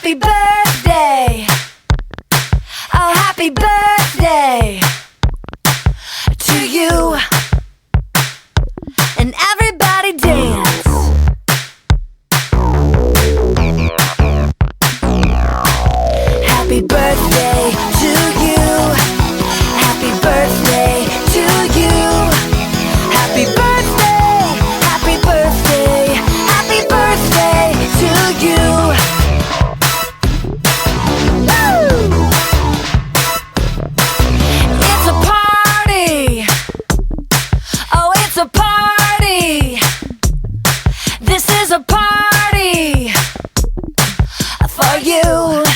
happy birthday. Oh, happy birthday to you. And everybody dance. Happy birthday to you. Happy birthday to you. Happy birthday, happy birthday, happy birthday to you. Woo! It's a party. Oh, it's a party. This is a party for you.